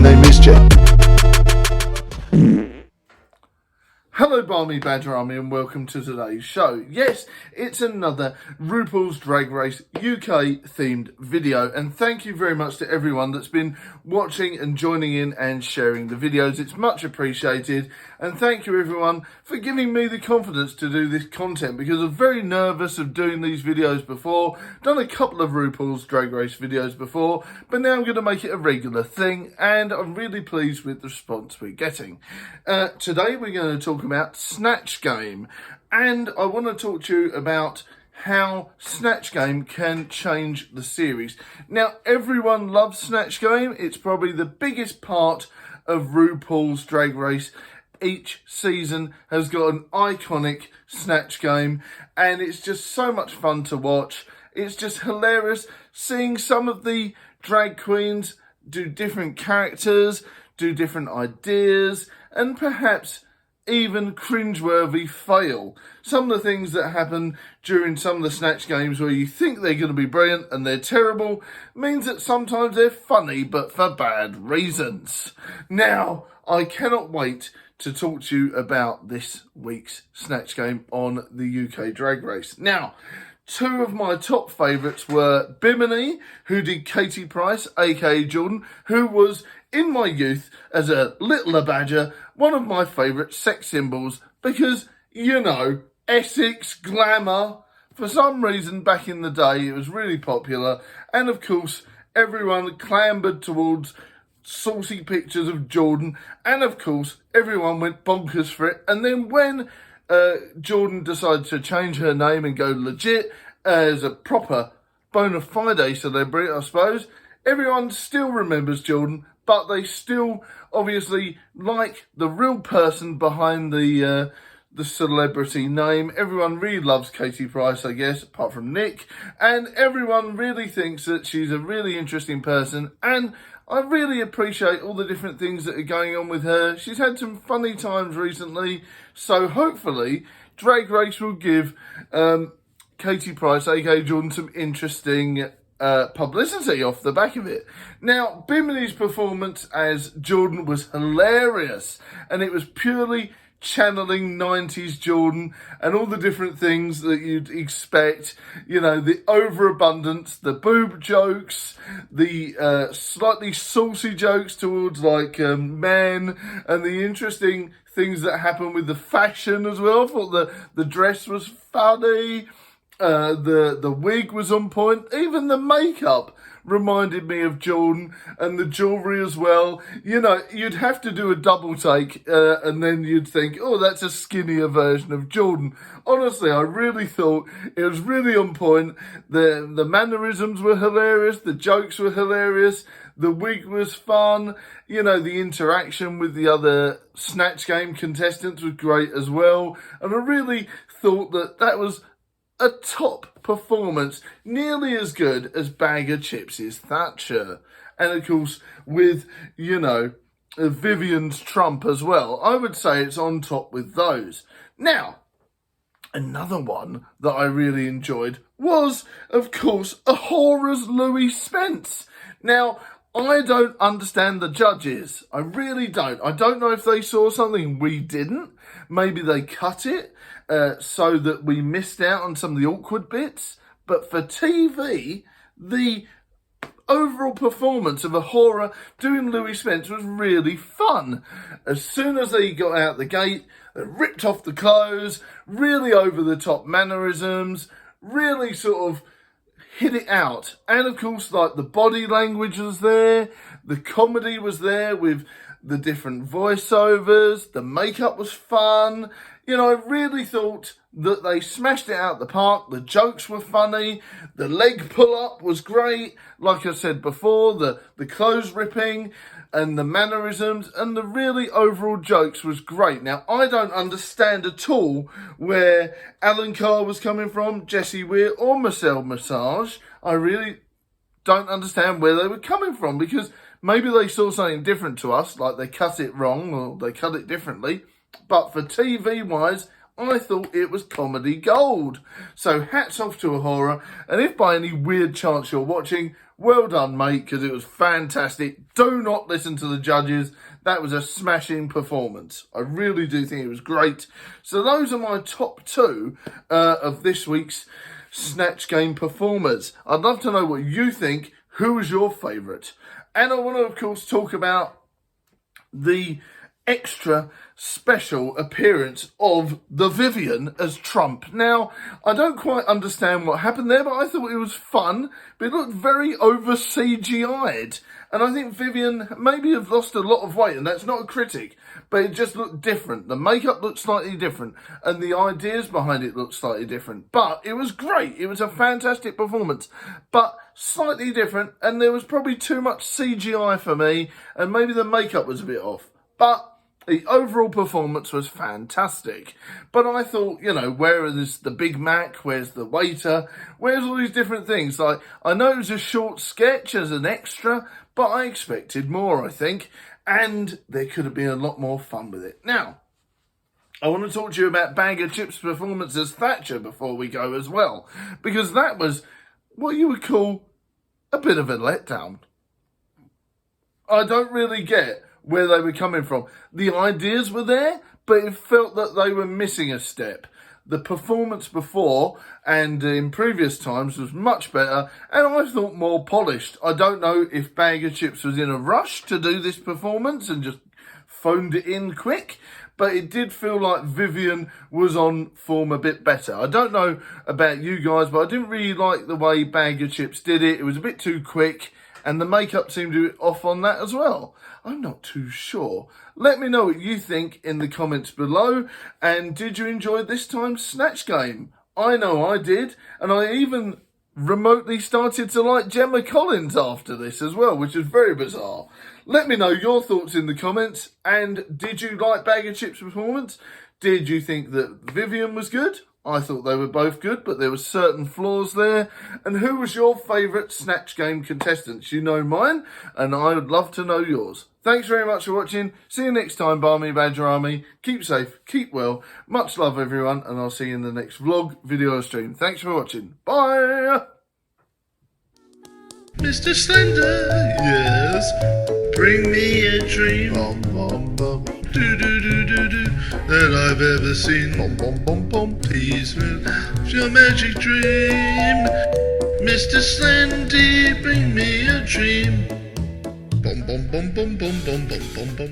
name is Jay. Hello Barmy Badger Army and welcome to today's show. Yes, it's another RuPaul's Drag Race UK themed video, and thank you very much to everyone that's been watching and joining in and sharing the videos. It's much appreciated, and thank you everyone for giving me the confidence to do this content, because I'm very nervous of doing these videos before. Done a couple of RuPaul's Drag Race videos before, but now I'm going to make it a regular thing, and I'm really pleased with the response we're getting. Today we're going to talk about Snatch Game, and I want to talk to you about how Snatch Game can change the series. Now, everyone loves Snatch Game. It's probably the biggest part of RuPaul's Drag Race. Each season has got an iconic Snatch Game, and it's just so much fun to watch. It's just hilarious seeing some of the drag queens do different characters, do different ideas, and perhaps even cringeworthy fail. Some of the things that happen during some of the Snatch Games where you think they're going to be brilliant and they're terrible means that sometimes they're funny, but for bad reasons. Now, I cannot wait to talk to you about this week's Snatch Game on the UK Drag Race. Now, two of my top favourites were Bimini, who did Katie Price, aka Jordan, who was, in my youth, as a little badger, one of my favourite sex symbols, because, you know, Essex, glamour. For some reason, back in the day, it was really popular, and of course, everyone clambered towards saucy pictures of Jordan, and of course, everyone went bonkers for it. And then when Jordan decided to change her name and go legit as a proper bona fide celebrity, I suppose, everyone still remembers Jordan, but they still obviously like the real person behind the celebrity name. Everyone really loves Katie Price, I guess, apart from Nick, and everyone really thinks that she's a really interesting person, and I really appreciate all the different things that are going on with her. She's had some funny times recently, so hopefully Drag Race will give Katie Price, aka Jordan, some interesting publicity off the back of it. Now, Bimini's performance as Jordan was hilarious, and it was purely channeling 90s Jordan and all the different things that you'd expect. You know, the overabundance, the boob jokes, the slightly saucy jokes towards like men, and the interesting things that happen with the fashion as well. I thought the dress was funny. The wig was on point. Even the makeup reminded me of Jordan, and the jewellery as well. You know, you'd have to do a double take and then you'd think, oh, that's a skinnier version of Jordan. Honestly, I really thought it was really on point. The mannerisms were hilarious. The jokes were hilarious. The wig was fun. You know, the interaction with the other Snatch Game contestants was great as well. And I really thought that was a top performance, nearly as good as Bag of Chips' Thatcher. And of course, with, you know, Vivian's Trump as well. I would say it's on top with those. Now, another one that I really enjoyed was, of course, Awhora's Louis Spence. Now, I don't understand the judges. I really don't. I don't know if they saw something we didn't. Maybe they cut it so that we missed out on some of the awkward bits. But for TV, the overall performance of Awhora doing Louis Spence was really fun. As soon as they got out the gate, they ripped off the clothes, really over-the-top mannerisms, really sort of hit it out. And of course, like, the body language was there, the comedy was there with the different voiceovers, the makeup was fun. You know, I really thought that they smashed it out the park. The jokes were funny, the leg pull-up was great, like I said before, the clothes ripping and the mannerisms and the really overall jokes was great. Now, I don't understand at all where Alan Carr was coming from, Jessie Weir or Marcel Massage. I really don't understand where they were coming from, because maybe they saw something different to us, like they cut it wrong or they cut it differently. But for TV-wise, I thought it was comedy gold. So hats off to Awhora, and if by any weird chance you're watching, well done, mate, because it was fantastic. Do not listen to the judges. That was a smashing performance. I really do think it was great. So those are my top two of this week's Snatch Game performers. I'd love to know what you think. Who was your favourite? And I want to, of course, talk about the extra special appearance of the Vivian as Trump. Now, I don't quite understand what happened there, but I thought it was fun, but it looked very over CGI'd. And I think Vivian maybe have lost a lot of weight, and that's not a critic, but it just looked different. The makeup looked slightly different, and the ideas behind it looked slightly different. But it was great. It was a fantastic performance, but slightly different, and there was probably too much CGI for me, and maybe the makeup was a bit off. But the overall performance was fantastic. But I thought, you know, where is the Big Mac? Where's the waiter? Where's all these different things? Like, I know it was a short sketch as an extra, but I expected more, I think. And there could have been a lot more fun with it. Now, I want to talk to you about Bag of Chips' performance as Thatcher before we go as well. Because that was what you would call a bit of a letdown. I don't really get where they were coming from. The ideas were there, but it felt that they were missing a step. The performance before and in previous times was much better, and I thought more polished. I don't know if Bag of Chips was in a rush to do this performance and just phoned it in quick, but it did feel like Vivian was on form a bit better. I don't know about you guys, but I didn't really like the way Bag of Chips did it. It was a bit too quick, and the makeup seemed to be off on that as well. I'm not too sure. Let me know what you think in the comments below. And did you enjoy this time's Snatch Game? I know I did. And I even remotely started to like Gemma Collins after this as well, which is very bizarre. Let me know your thoughts in the comments. And did you like Bag of Chips' performance? Did you think that Vivian was good? I thought they were both good, but there were certain flaws there. And who was your favourite Snatch Game contestants? You know mine, and I would love to know yours. Thanks very much for watching. See you next time, Barmy Badger Army. Keep safe, keep well. Much love, everyone, and I'll see you in the next vlog, video, or stream. Thanks for watching. Bye! Mr. Slender, yes, bring me a dream. Bum, bum, bum. Do, do, do, do, do, that I've ever seen. Bum, bum, bum, bum. Please, your magic dream. Mr. Slendy, bring me a dream. Bum, bum, bum, bum, bum, bum, bum, bum, bum.